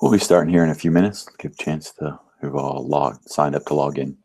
We'll be starting here in a few minutes. Give a chance to who've all signed up to log in.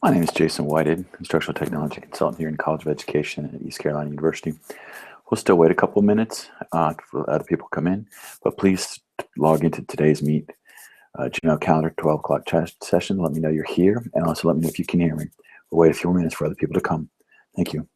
My name is Jason Whitehead, instructional technology consultant here in College of Education at East Carolina University. We'll still wait a couple of minutes for other people to come in, but please log into today's Meet Gmail calendar 12 o'clock chat session. Let me know you're here, and also let me know if you can hear me. We'll wait a few more minutes for other people to come. Thank you.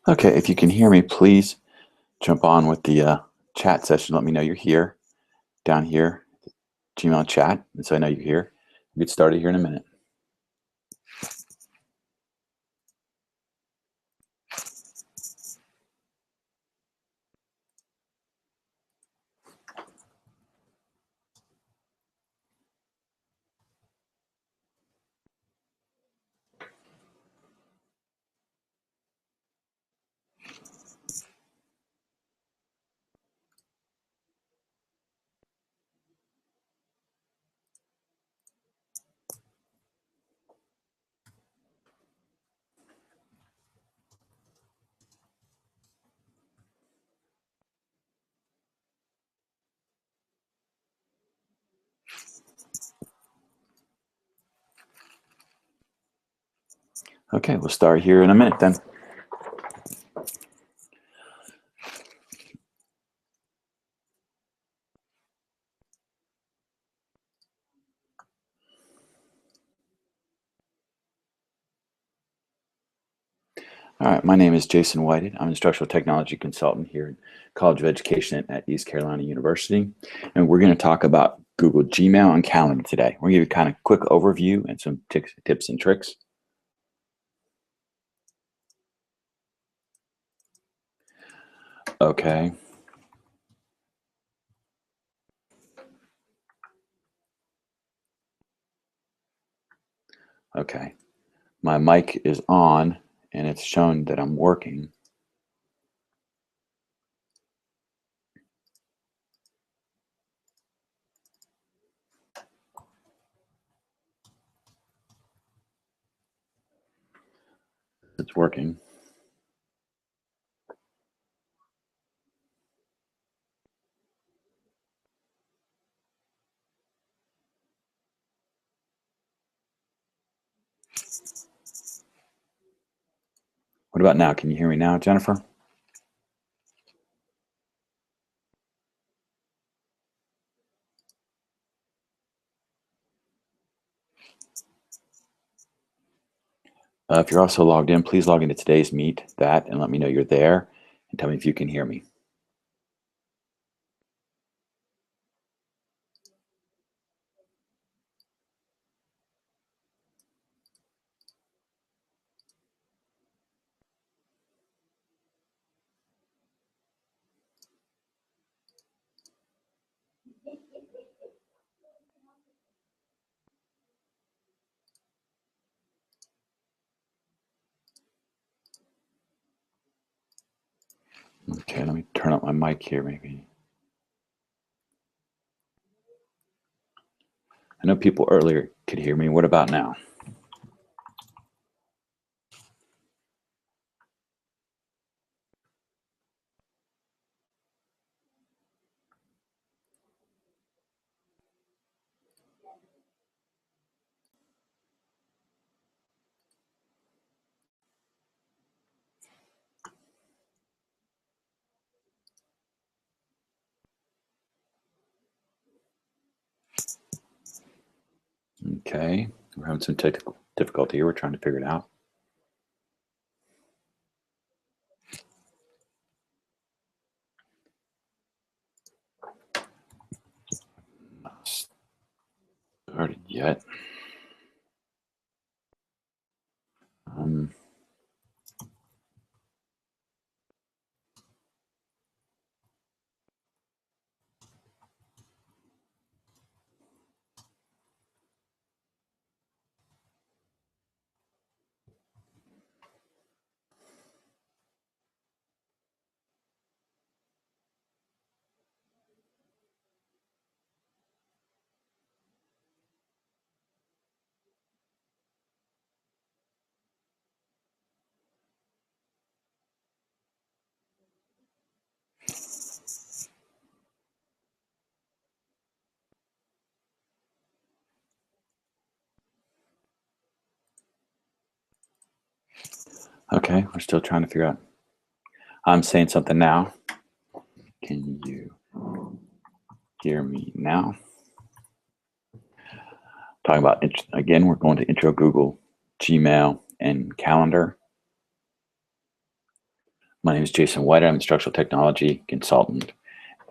Okay, if you can hear me, please jump on with the chat session. Let me know you're here, down here, Gmail chat, and so I know you're here. We'll get started here in a minute. Okay, we'll start here in a minute then. All right, my name is Jason Whited. I'm an instructional technology consultant here at College of Education at East Carolina University. And we're going to talk about Google Gmail and Calendar today. We're going to give you kind of quick overview and some tips and tricks. Okay. Okay. My mic is on and it's shown that I'm working. It's working. What about now? Can you hear me now, Jennifer? If you're also logged in, please log into today's meet, and let me know you're there and tell me if you can hear me. Okay, let me turn up my mic here maybe. I know people earlier could hear me. What about now? Okay, we're having some technical difficulty here. We're trying to figure it out. Not started yet. Okay, we're still trying to figure out. I'm saying something now. Can you hear me now? Talking about, again, we're going to intro Google, Gmail, and Calendar. My name is Jason White. I'm an instructional technology consultant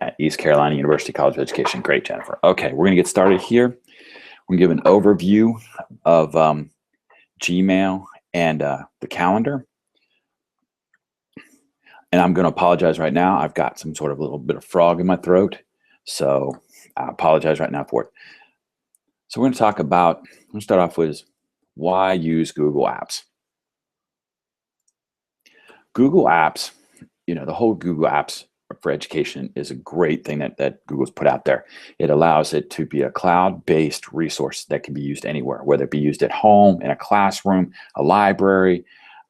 at East Carolina University College of Education. Great, Jennifer. Okay, we're going to get started here. We're going to give an overview of Gmail and the calendar. And I'm going to apologize right now. I've got some sort of little bit of frog in my throat, so I apologize right now for it. So we're going to talk about, I'm going to start off with why use Google Apps. Google Apps, you know, the whole Google Apps for education is a great thing that Google's put out there. It allows it to be a cloud-based resource that can be used anywhere, whether it be used at home, in a classroom, a library.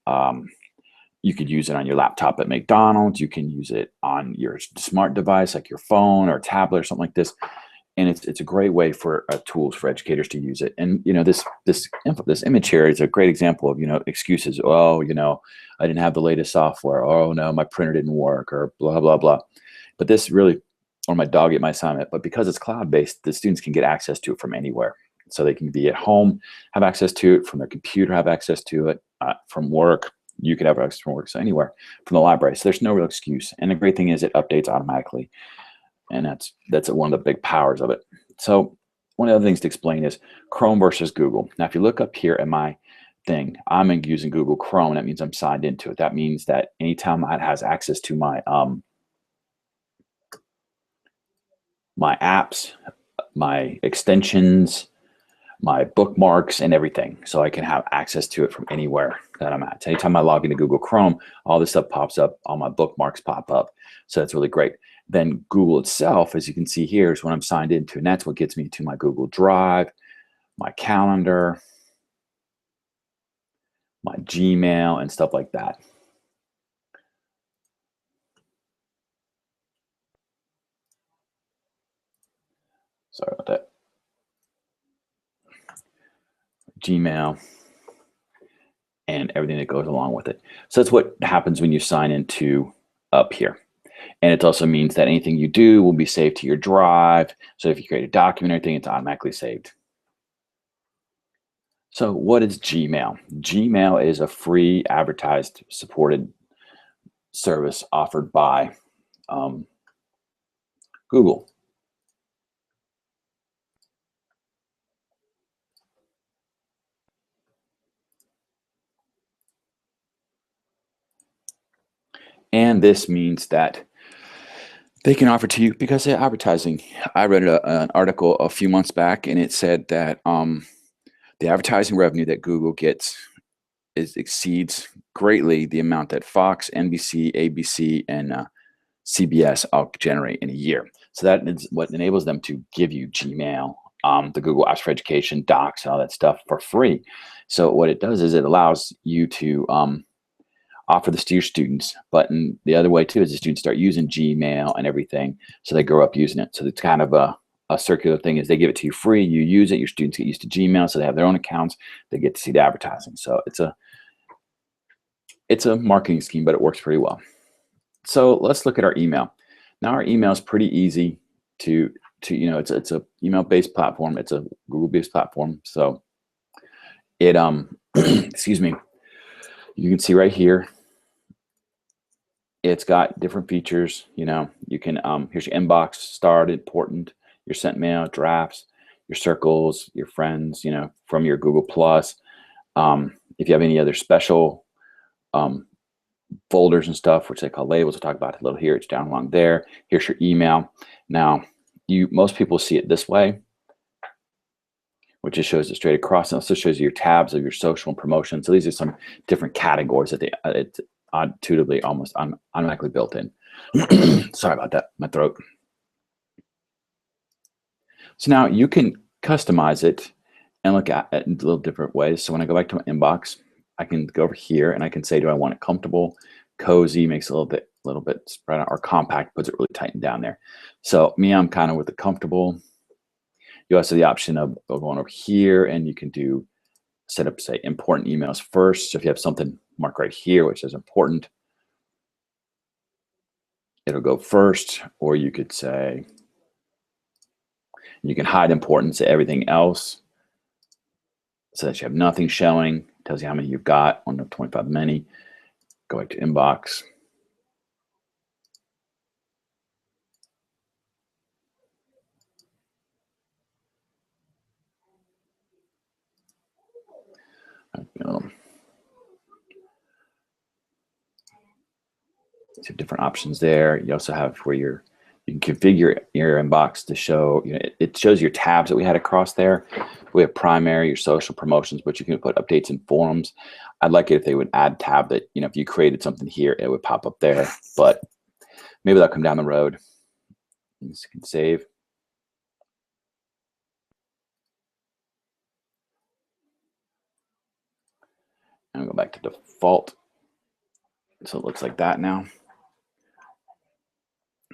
You could use it on your laptop at McDonald's. You can use it on your smart device, like your phone or tablet or something like this. And it's a great way for tools for educators to use it. And you know, this image here is a great example of, you know, excuses. Oh, you know, I didn't have the latest software. Oh no, my printer didn't work, or blah blah blah. But this really, or my dog ate my assignment. But because it's cloud-based, the students can get access to it from anywhere. So they can be at home, have access to it, from their computer, have access to it, from work. You could have access from work, so anywhere, from the library. So there's no real excuse. And the great thing is it updates automatically. And that's one of the big powers of it. So one of the other things to explain is Chrome versus Google. Now, if you look up here at my thing, I'm using Google Chrome. That means I'm signed into it. That means that anytime it has access to my my apps, my extensions, my bookmarks, and everything, so I can have access to it from anywhere that I'm at. So anytime I log into Google Chrome, all this stuff pops up, all my bookmarks pop up. So that's really great. Then Google itself, as you can see here, is what I'm signed into, and that's what gets me to my Google Drive, my calendar, my Gmail, and stuff like that. Sorry about that. Gmail and everything that goes along with it. So that's what happens when you sign into up here. And it also means that anything you do will be saved to your drive. So if you create a document or anything, it's automatically saved. So what is Gmail? Gmail is a free advertised supported service offered by Google. And this means that they can offer to you because they're advertising. I read an article a few months back, and it said that the advertising revenue that Google gets exceeds greatly the amount that Fox, NBC, ABC, and CBS all generate in a year. So that is what enables them to give you Gmail, the Google Apps for Education, Docs, and all that stuff for free. So what it does is it allows you to offer this to your students, but in the other way too is the students start using Gmail and everything, so they grow up using it. So it's kind of a circular thing. Is they give it to you free, you use it, your students get used to Gmail, so they have their own accounts, they get to see the advertising. So it's a marketing scheme, but it works pretty well. So let's look at our email. Now our email is pretty easy to you know, it's a email-based platform. It's a Google-based platform. So it excuse me, you can see right here, it's got different features. You know, you can here's your inbox, start, important, your sent mail, drafts, your circles, your friends, you know, from your Google Plus. If you have any other special folders and stuff, which they call labels, we'll talk about it a little here. It's down along there. Here's your email. Now, most people see it this way, which just shows it straight across. It also shows you your tabs of your social and promotion. So these are some different categories that it's intuitively almost automatically built in. Sorry about that, my throat. So now you can customize it and look at it in little different ways. So when I go back to my inbox, I can go over here and I can say, do I want it comfortable, cozy, makes it a little bit spread out, or compact, puts it really tightened down there. So me, I'm kind of with the comfortable. You also have the option of going over here, and you can do set up, say, important emails first. So if you have something marked right here, which is important, it'll go first. Or you could say, you can hide important, say everything else, so that you have nothing showing. Tells you how many you've got, 1 of 25 many. Go back to inbox. So different options there. You also have where you can configure your inbox to show, it shows your tabs that we had across there. We have primary, your social promotions, but you can put updates and forums. I'd like it if they would add tab that, if you created something here, it would pop up there, but maybe that'll come down the road. You can save. And I'll go back to default. So it looks like that now.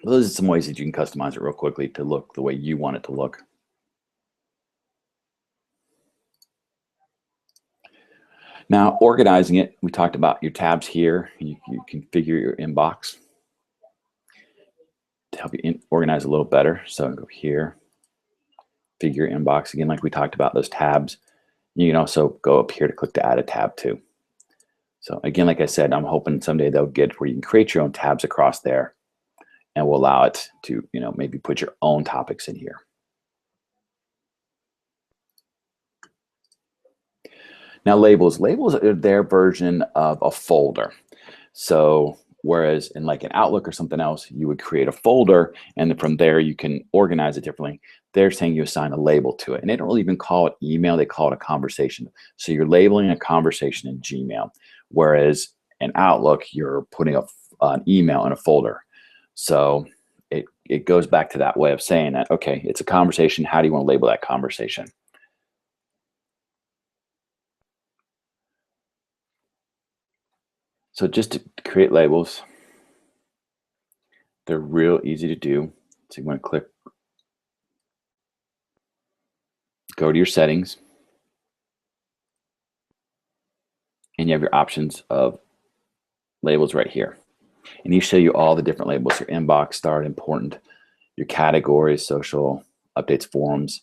Those are some ways that you can customize it real quickly to look the way you want it to look. Now, organizing it, we talked about your tabs here. You configure your inbox to help you organize a little better. So go here, figure inbox. Again, like we talked about those tabs. You can also go up here to click to add a tab too. So again, like I said, I'm hoping someday they'll get where you can create your own tabs across there, and will allow it to, maybe put your own topics in here. Now labels are their version of a folder. So whereas in like an Outlook or something else, you would create a folder and then from there you can organize it differently. They're saying you assign a label to it, and they don't really even call it email, they call it a conversation. So you're labeling a conversation in Gmail, whereas in Outlook, you're putting an email in a folder. So it goes back to that way of saying that, okay, it's a conversation. How do you want to label that conversation? So just to create labels, they're real easy to do. So you want to click, go to your settings, and you have your options of labels right here. And these show you all the different labels: your inbox, start, important, your categories, social, updates, forums.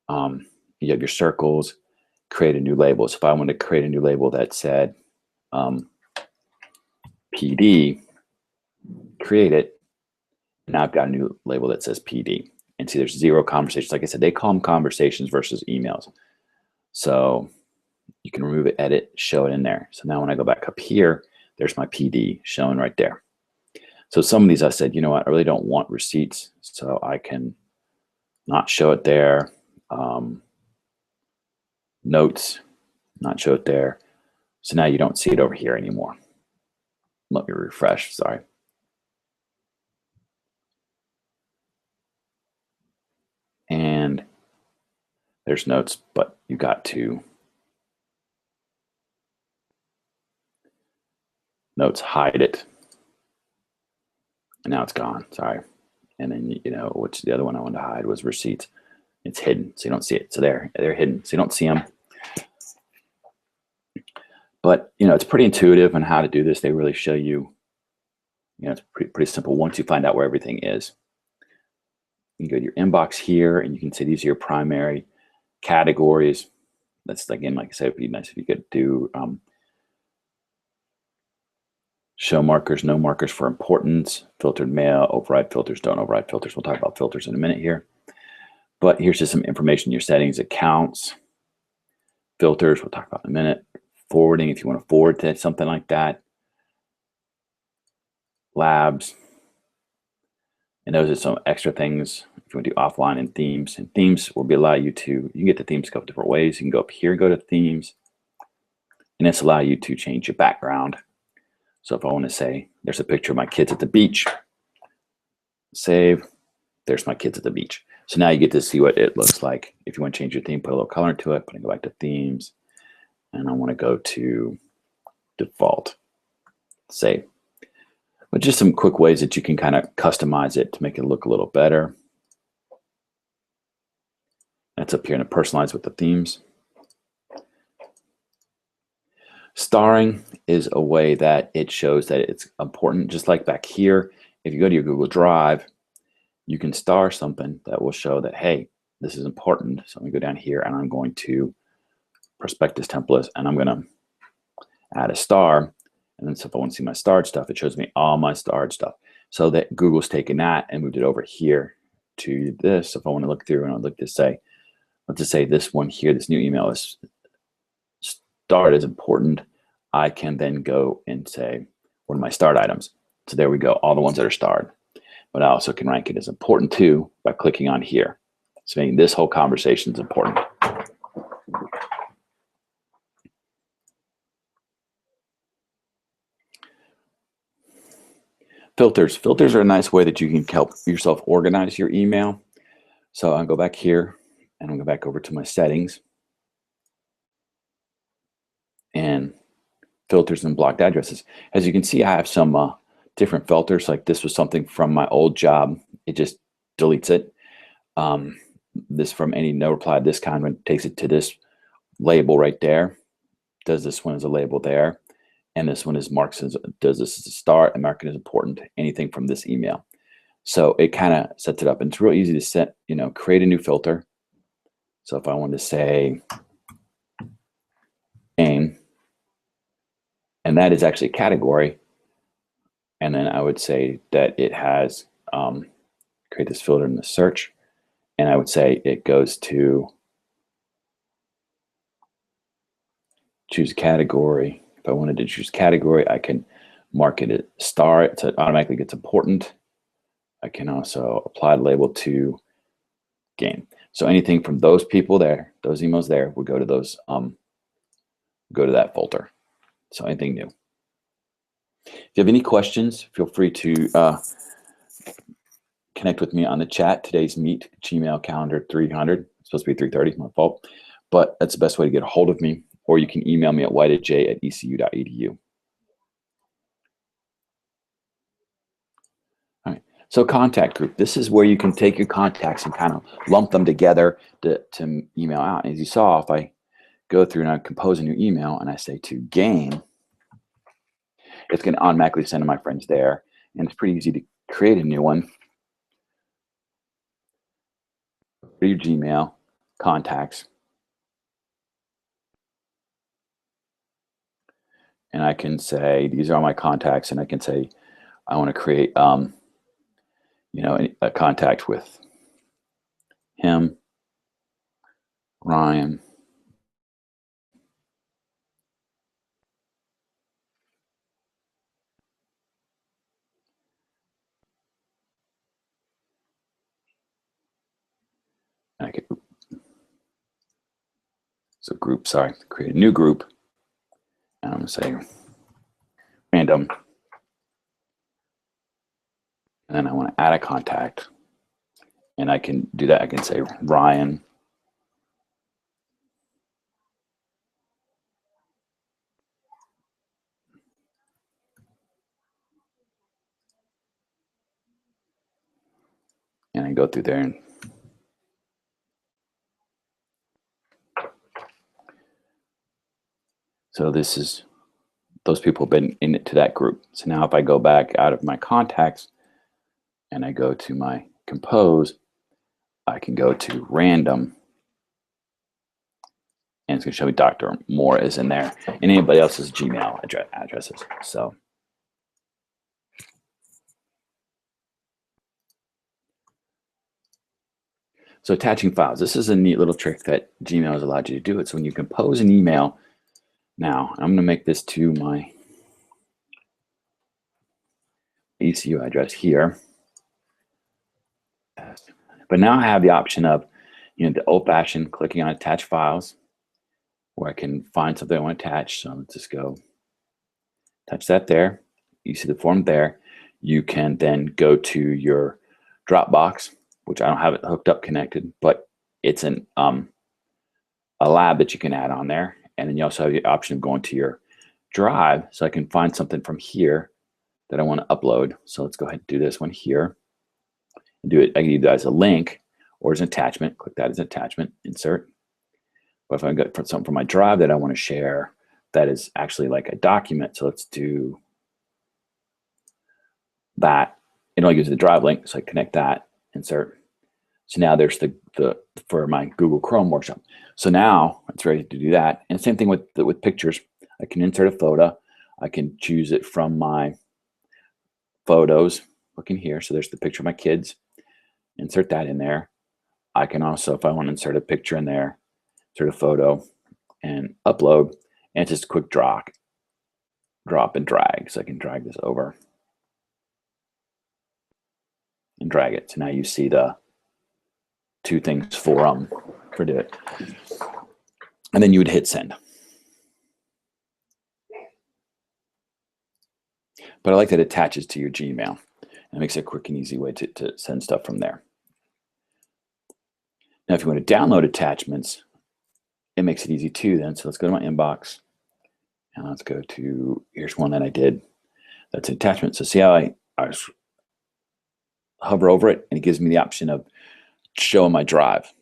You have your circles, create a new label. So if I wanted to create a new label that said PD, create it. Now I've got a new label that says PD. And see, there's 0 conversations. Like I said, they call them conversations versus emails. So you can remove it, edit, show it in there. So now when I go back up here, there's my PD showing right there. So some of these I said, you know what, I really don't want receipts, so I can not show it there. Notes, not show it there. So now you don't see it over here anymore. Let me refresh, sorry. And there's notes, but you got to notes, hide it. And now it's gone, sorry. And then, which the other one I wanted to hide was receipts. It's hidden, so you don't see it. So they're hidden, so you don't see them. But, it's pretty intuitive on how to do this. They really show you, it's pretty simple once you find out where everything is. You can go to your inbox here, and you can say these are your primary categories. That's, again, like I said, it'd be nice if you could do show markers, no markers for importance, filtered mail, override filters, don't override filters. We'll talk about filters in a minute here. But here's just some information: your settings, accounts, filters, we'll talk about in a minute. Forwarding, if you want to forward to something like that. Labs. And those are some extra things if you want to do offline, and themes. And themes will allow you to, you can get the themes a couple different ways. You can go up here, go to themes, and this allow you to change your background. So if I want to say, there's a picture of my kids at the beach, save, there's my kids at the beach. So now you get to see what it looks like. If you want to change your theme, put a little color into it, but I go back to themes, and I want to go to default, save. But just some quick ways that you can kind of customize it to make it look a little better. That's up here in the personalize with the themes. Starring is a way that it shows that it's important. Just like back here, if you go to your Google Drive, you can star something that will show that, hey, this is important. So I'm gonna go down here, and I'm going to prospectus templates, and I'm gonna add a star. And then so if I want to see my starred stuff, it shows me all my starred stuff. So that Google's taken that and moved it over here to this. So if I want to look through and I look to say, let's just say this one here, this new email is starred as important, I can then go and say, what are my starred items? So there we go, all the ones that are starred. But I also can rank it as important too by clicking on here. So making this whole conversation is important. Filters. Filters are a nice way that you can help yourself organize your email. So I'll go back here and I'll go back over to my settings and filters and blocked addresses. As you can see, I have some different filters. Like this was something from my old job. It just deletes it. This from any no reply this kind one takes it to this label right there. Does this one as a label there. And this one is marked as, does this as a star and mark it as important, anything from this email. So it kind of sets it up, and it's real easy to set, create a new filter. So if I wanted to say game, and that is actually a category, and then I would say that it has, create this filter in the search, and I would say it goes to choose category. If I wanted to choose category, I can mark it as star, so it automatically gets important. I can also apply the label to game. So anything from those people there, those emails there, would go to those, go to that folder. So anything new. If you have any questions, feel free to connect with me on the chat. Today's meet, Gmail calendar 300. It's supposed to be 3:30, my fault. But that's the best way to get a hold of me. Or you can email me at whiteaj@ecu.edu. All right. So contact group. This is where you can take your contacts and kind of lump them together to email out. And as you saw, if I go through and I compose a new email and I say to game, it's going to automatically send to my friends there. And it's pretty easy to create a new one. For your Gmail, contacts. And I can say, these are all my contacts. And I can say, I want to create, a contact with him, Ryan, and I could, so group, sorry, create a new group. And I'm going to say random. And then I want to add a contact. And I can do that. I can say Ryan. And I go through there and so this is, those people have been in it to that group. So now if I go back out of my contacts and I go to my compose, I can go to random and it's going to show me Dr. Moore is in there and anybody else's Gmail addresses. So attaching files. This is a neat little trick that Gmail has allowed you to do it. So when you compose an email, now I'm going to make this to my ECU address here. But now I have the option of, the old-fashioned clicking on attach files, where I can find something I want to attach. So let's just go touch that there. You see the form there. You can then go to your Dropbox, which I don't have it hooked up connected, but it's a lab that you can add on there. And then you also have the option of going to your drive. So I can find something from here that I want to upload. So let's go ahead and do this one here. And do it. I can do that as a link or as an attachment. Click that as an attachment, insert. But if I got something from my drive that I want to share, that is actually like a document. So let's do that. It only gives the drive link, so I connect that, insert. So now there's the for my Google Chrome workshop. So now it's ready to do that. And same thing with pictures. I can insert a photo. I can choose it from my photos. Looking here, so there's the picture of my kids. Insert that in there. I can also, if I want to insert a picture in there, insert a photo and upload, And it's just a quick drop and drag. So I can drag this over and drag it. So now you see the two things for do it. And then you would hit send. But I like that it attaches to your Gmail. It makes it a quick and easy way to send stuff from there. Now, if you want to download attachments, it makes it easy too then. So let's go to my inbox. And let's go to, here's one that I did. That's an attachment. So see how I hover over it and it gives me the option of showing my drive.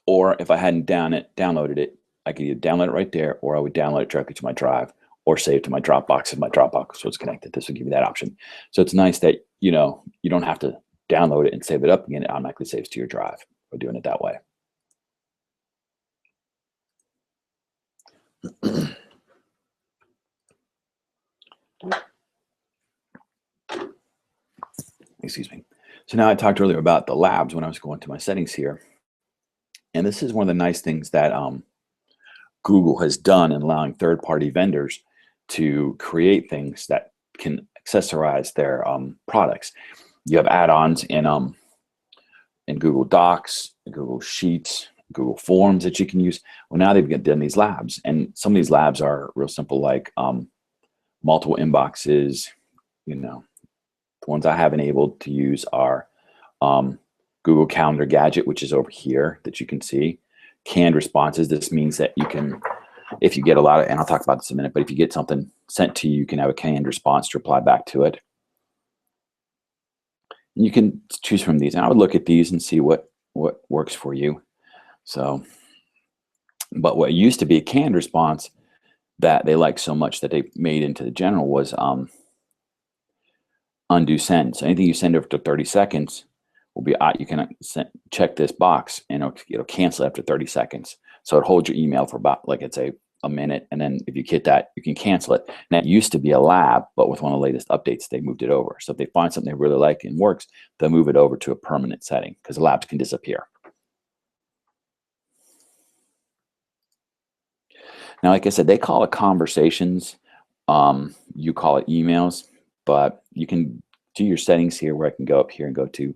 Or if I hadn't downloaded it, I could either download it right there, or I would download it directly to my drive, or save to my Dropbox if my Dropbox was connected. This will give you that option. So it's nice that, you know, you don't have to download it and save it up again. It automatically saves to your drive by doing it that way. Excuse me. So now I talked earlier about the labs when I was going to my settings here. And this is one of the nice things that Google has done in allowing third-party vendors to create things that can accessorize their products. You have add-ons in Google Docs, Google Sheets, Google Forms that you can use. Well, now they've done these labs, and some of these labs are real simple, like multiple inboxes. You know, the ones I have enabled to use are Google Calendar Gadget, which is over here that you can see. Canned responses. This means that you can, if you get a lot of, and I'll talk about this in a minute, but if you get something sent to you, you can have a canned response to reply back to it. And you can choose from these. And I would look at these and see what works for you. So, but what used to be a canned response that they liked so much that they made into the general was undo send. So anything you send over to 30 seconds will be, you can check this box and it'll cancel after 30 seconds. So it holds your email for about, like, it's a minute. And then if you hit that, you can cancel it. And that used to be a lab, but with one of the latest updates, they moved it over. So if they find something they really like and works, they'll move it over to a permanent setting because the labs can disappear. Now, like I said, they call it conversations. You call it emails, but you can do your settings here where I can go up here and go to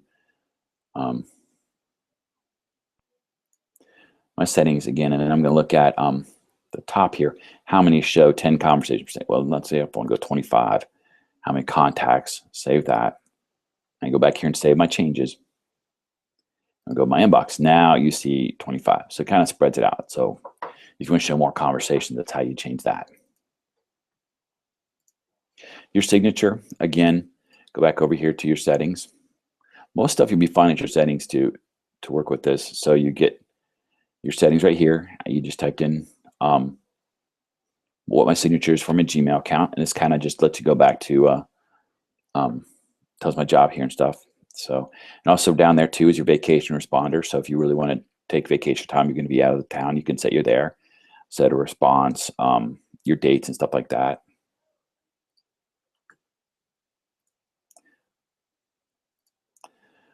my settings again, and then I'm going to look at the top here. How many show 10 conversations? Well, let's say if I want to go 25. How many contacts? Save that. I go back here and save my changes. I'll go to my inbox. Now you see 25. So it kind of spreads it out. So if you want to show more conversations, that's how you change that. Your signature, again, go back over here to your settings. Most stuff you'll be fine at your settings to work with this. So you get your settings right here. You just typed in what my signature is for my Gmail account, and this kind of just lets you go back to tells my job here and stuff. So, and also down there too is your vacation responder. So if you really want to take vacation time, you're going to be out of the town, you can set you're there, set a response, your dates and stuff like that.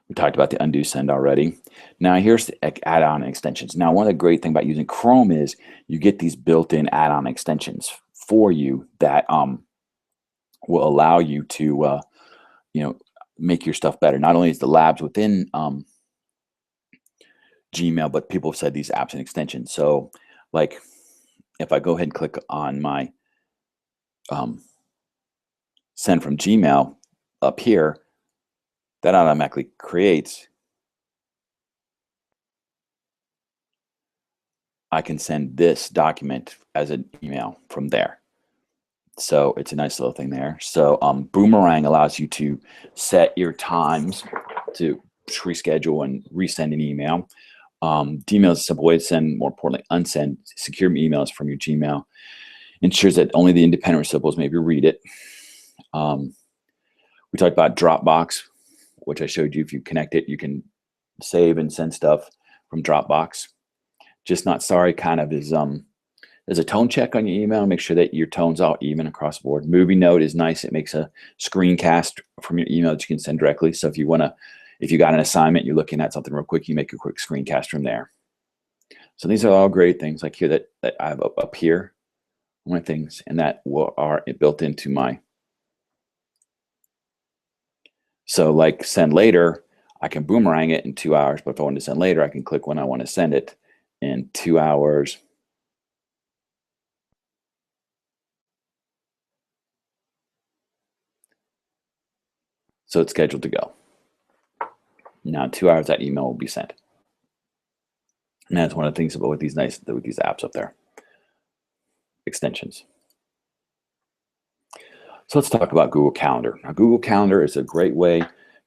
We talked about the undo send already. Now here's the add-on extensions. Now one of the great things about using Chrome is you get these built-in add-on extensions for you that will allow you to you know, make your stuff better. Not only is the labs within Gmail, but people have said these apps and extensions. So like if I go ahead and click on my send from Gmail up here, that automatically creates, I can send this document as an email from there. So it's a nice little thing there. So Boomerang allows you to set your times to reschedule and resend an email. Gmail is a simple way to send, more importantly, unsend secure emails from your Gmail. Ensures that only the independent recipients maybe read it. We talked about Dropbox, which I showed you. If you connect it, you can save and send stuff from Dropbox. Just not sorry kind of is there's a tone check on your email. Make sure that your tone's all even across the board. Movie Note is nice. It makes a screencast from your email that you can send directly. So if you got an assignment, you're looking at something real quick, you make a quick screencast from there. So these are all great things like here that I have up here, one of the things, and that are built into my. So like send later, I can boomerang it in 2 hours, but if I want to send later, I can click when I want to send it in 2 hours. So it's scheduled to go. Now in 2 hours, that email will be sent. And that's one of the things about with these apps up there, extensions. So let's talk about Google Calendar. Now, Google Calendar is a great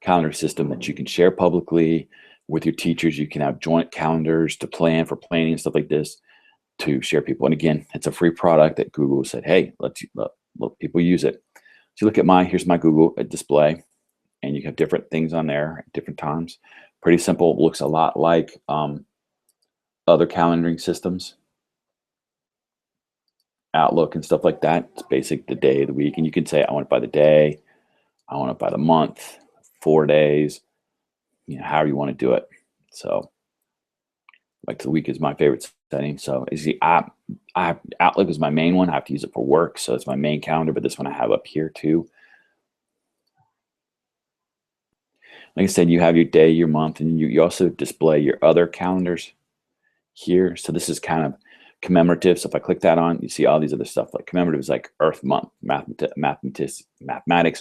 calendar system that you can share publicly with your teachers. You can have joint calendars to plan for planning and stuff like this to share people. And again, it's a free product that Google said, hey, let people use it. So you look at here's my Google display, and you have different things on there at different times. Pretty simple. It looks a lot like other calendaring systems, Outlook and stuff like that. It's basic, the day of the week. And you can say, I want it by the day, I want it by the month, 4 days, however you want to do it. So like the week is my favorite setting. So is the app, Outlook is my main one. I have to use it for work. So it's my main calendar, but this one I have up here too. Like I said, you have your day, your month, and you also display your other calendars here. So this is kind of commemorative. So if I click that on, you see all these other stuff. Like commemorative is like Earth Month, Mathematics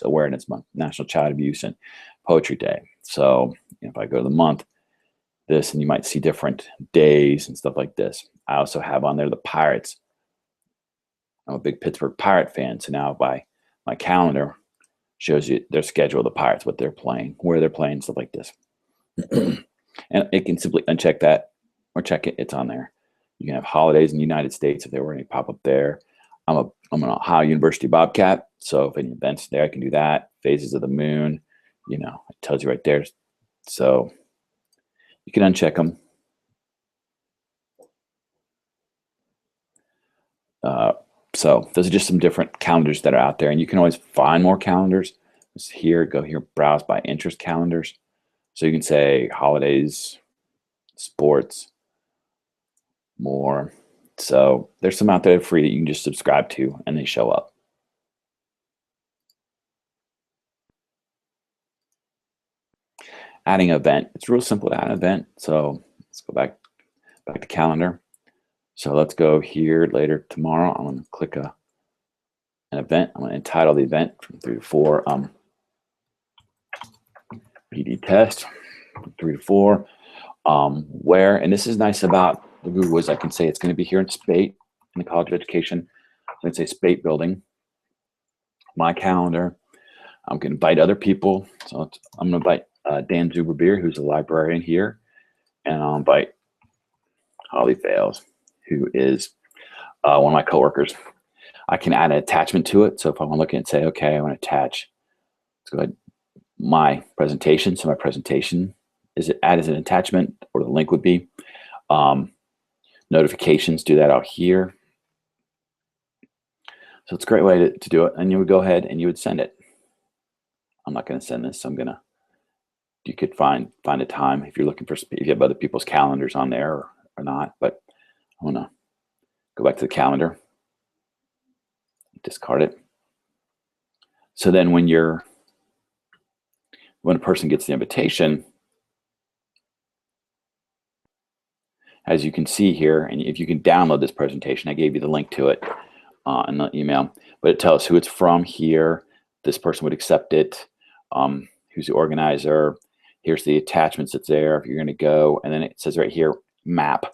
Awareness Month, National Child Abuse and Poetry Day. So if I go to the month, this, and you might see different days and stuff like this. I also have on there the Pirates. I'm a big Pittsburgh Pirate fan. So now by my calendar shows you their schedule of the Pirates, what they're playing, where they're playing, stuff like this. And it can simply uncheck that or check it. It's on there. You can have holidays in the United States if there were any pop up there. I'm an Ohio University Bobcat, so if any events there, I can do that. Phases of the moon, it tells you right there. So you can uncheck them. So those are just some different calendars that are out there, and you can always find more calendars. Just here, go here, browse by interest calendars. So you can say holidays, sports, more. So there's some out there free that you can just subscribe to, and they show up. Adding an event. It's real simple to add an event. So let's go back to calendar. So let's go here later tomorrow. I'm going to click an event. I'm going to entitle the event from 3 to 4. PD test 3 to 4. Where, and this is nice about the Google, is I can say it's going to be here in Spate, in the College of Education. I'm going to say Spate Building. My calendar. I'm going to invite other people. So I'm going to invite Dan Zuberbeer, who's a librarian here, and I'll invite Holly Fales, who is one of my coworkers. I can add an attachment to it. So if I want to look at it and say, okay, I want to attach, let's go ahead, my presentation. So my presentation is add as an attachment, or the link would be. Notifications, do that out here. So it's a great way to do it. And you would go ahead and you would send it. I'm not going to send this. You could find a time if you're looking for, if you have other people's calendars on there or not. But I want to go back to the calendar, discard it. So then when a person gets the invitation, as you can see here, and if you can download this presentation, I gave you the link to it in the email, but it tells who it's from here. This person would accept it. Who's the organizer? Here's the attachments that's there if you're going to go, and then it says right here, map.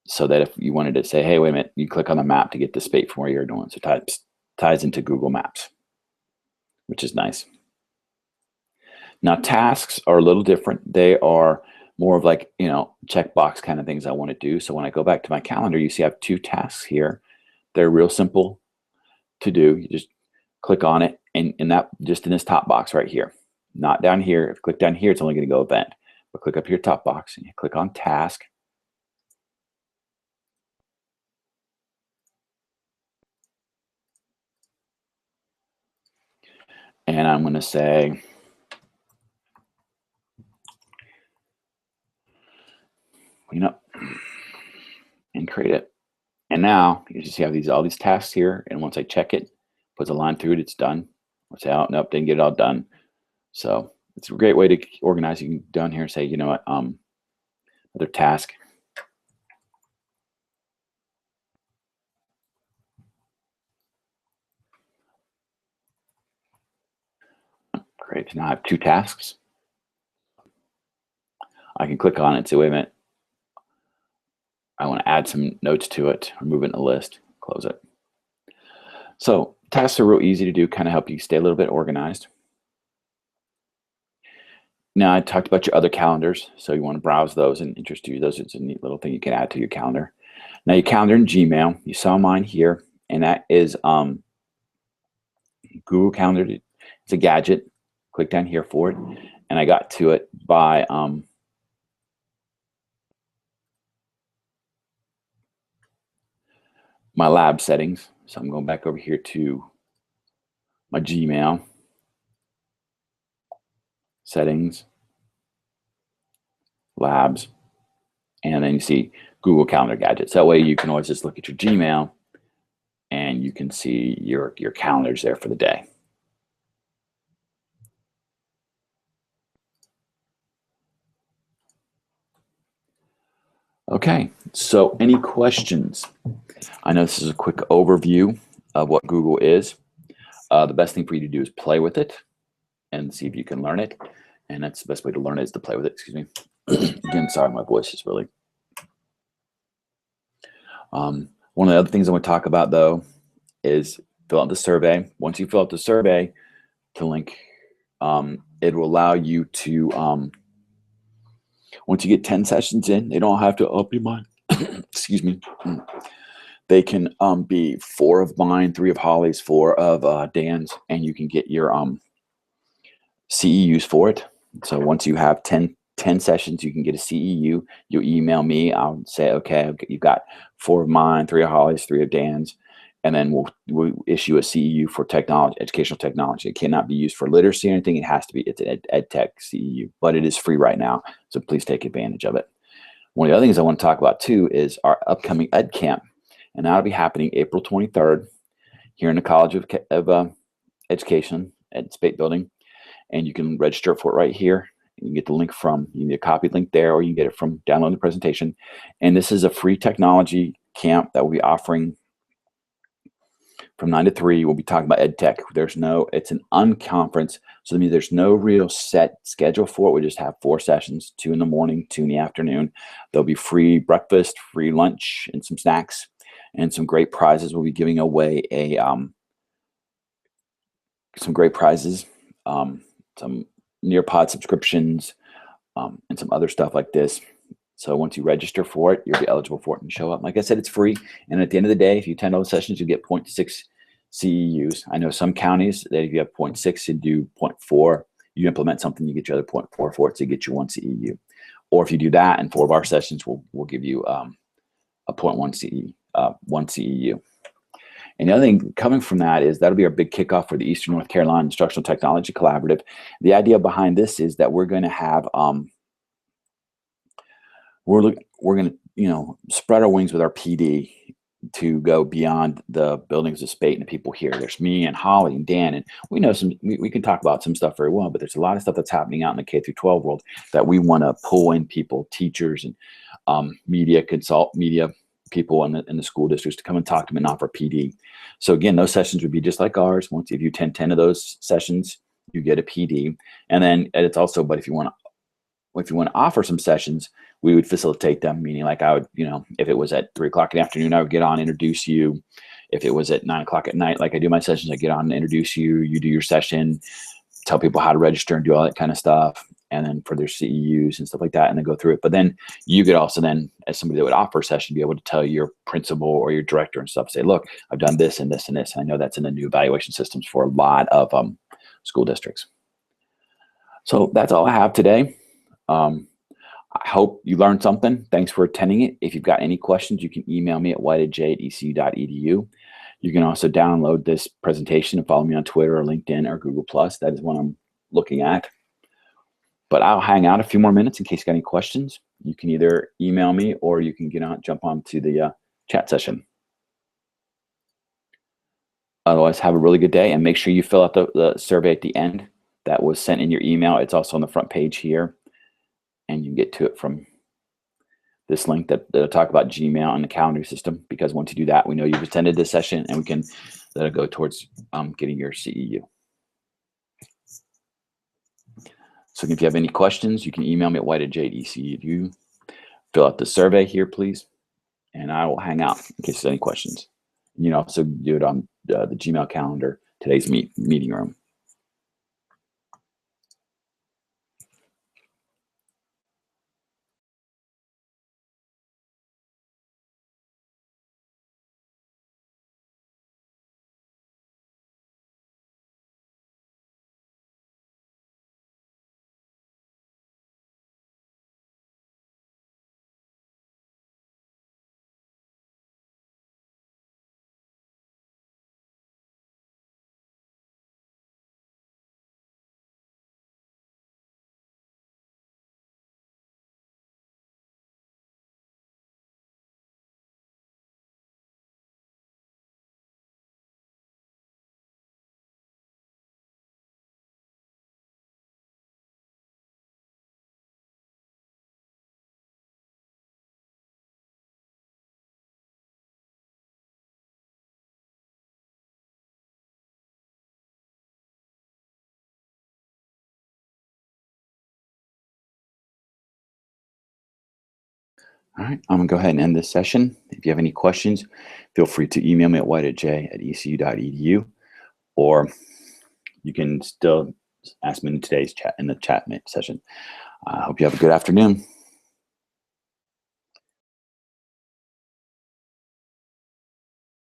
So that if you wanted to say, hey, wait a minute, you click on the map to get the Spate from where you're doing. So it ties into Google Maps, which is nice. Now tasks are a little different. They are more of like, checkbox kind of things I want to do. So when I go back to my calendar, you see I have 2 tasks here. They're real simple to do. You just click on it, and that just in this top box right here, not down here. If you click down here, it's only going to go event. But click up here top box and you click on task. And I'm going to say, clean up. create it. And now you see I have all these tasks here, and once I check it, puts a line through it, it's done. I'll say, oh, nope, didn't get it all done. So it's a great way to organize. You can go down here and say, you know what, another task. Great, now I have 2 tasks. I can click on it and say, wait a minute, I want to add some notes to it, remove it in the list, close it. So tasks are real easy to do, kind of help you stay a little bit organized. Now I talked about your other calendars, so you want to browse those and interest you. Those is a neat little thing you can add to your calendar. Now your calendar in Gmail, you saw mine here, and that is Google Calendar. It's a gadget. Click down here for it, and I got to it by my lab settings. So I'm going back over here to my Gmail settings, labs, and then you see Google Calendar gadgets. That way you can always just look at your Gmail and you can see your calendars there for the day. Okay, so any questions? I know this is a quick overview of what Google is. The best thing for you to do is play with it and see if you can learn it. And that's the best way to learn it, is to play with it. Excuse me. Again, sorry, my voice is really. One of the other things I want to talk about, though, is fill out the survey. Once you fill out the survey, the link, it will allow you to, once you get 10 sessions in, they don't have to all be mine. Excuse me. They can be 4 of mine, 3 of Holly's, 4 of Dan's, and you can get your CEUs for it. So once you have 10 sessions, you can get a CEU. You email me. I'll say, okay, you've got 4 of mine, 3 of Holly's, 3 of Dan's, and then we'll issue a CEU for technology, educational technology. It cannot be used for literacy or anything. It has to be, it's an ed tech CEU, but it is free right now. So please take advantage of it. One of the other things I want to talk about too is our upcoming Ed Camp, and that'll be happening April 23rd here in the College of Education at Spate Building, and you can register for it right here. You can get the link from, you can get a copy link there, or you can get it from downloading the presentation. And this is a free technology camp that we'll be offering from 9 to 3. We'll be talking about ed tech. It's an unconference, so that means there's no real set schedule for it. We just have 4 sessions, 2 in the morning, 2 in the afternoon. There'll be free breakfast, free lunch, and some snacks, and some great prizes. We'll be giving away some great prizes, some Nearpod subscriptions, and some other stuff like this. So once you register for it, you'll be eligible for it and show up. Like I said, it's free. And at the end of the day, if you attend all the sessions, you get 0.6 CEUs. I know some counties that if you have 0.6, you do 0.4. You implement something, you get your other 0.4 for it, so you get your 1 CEU. Or if you do that in 4 of our sessions, we'll give you a 0.1 1 CEU. And the other thing coming from that is that'll be our big kickoff for the Eastern North Carolina Instructional Technology Collaborative. The idea behind this is that we're going to have we're going to spread our wings with our PD to go beyond the buildings of Spate and the people here. There's me and Holly and Dan, and we know we can talk about some stuff very well, but there's a lot of stuff that's happening out in the K through 12 world that we want to pull in people, teachers, and media people in the school districts to come and talk to them and offer PD. So again, those sessions would be just like ours. Once if you attend 10 of those sessions, you get a PD. And then it's also, but if you want to offer some sessions, we would facilitate them, meaning like I would, if it was at 3 o'clock in the afternoon, I would get on, introduce you. If it was at 9 o'clock at night, like I do my sessions, I get on and introduce you, you do your session, tell people how to register and do all that kind of stuff. And then for their CEUs and stuff like that, and then go through it. But then you could also then, as somebody that would offer a session, be able to tell your principal or your director and stuff, say, look, I've done this and this and this. And I know that's in the new evaluation systems for a lot of school districts. So that's all I have today. I hope you learned something. Thanks for attending it. If you've got any questions, you can email me at whiteedj@ecu.edu. You can also download this presentation and follow me on Twitter or LinkedIn or Google+. That is what I'm looking at. But I'll hang out a few more minutes in case you got any questions. You can either email me or you can jump onto the chat session. Otherwise, have a really good day, and make sure you fill out the survey at the end that was sent in your email. It's also on the front page here, and you can get to it from this link that'll talk about Gmail and the calendar system, because once you do that, we know you've attended this session, and we can let it go towards getting your CEU. So if you have any questions, you can email me at white@j@ecu. Fill out the survey here, please, and I will hang out in case there's any questions. You can also do it on the Gmail calendar, today's meeting room. All right, I'm gonna go ahead and end this session. If you have any questions, feel free to email me at white@j@ecu.edu, or you can still ask me in today's chat, in the chat session. I hope you have a good afternoon.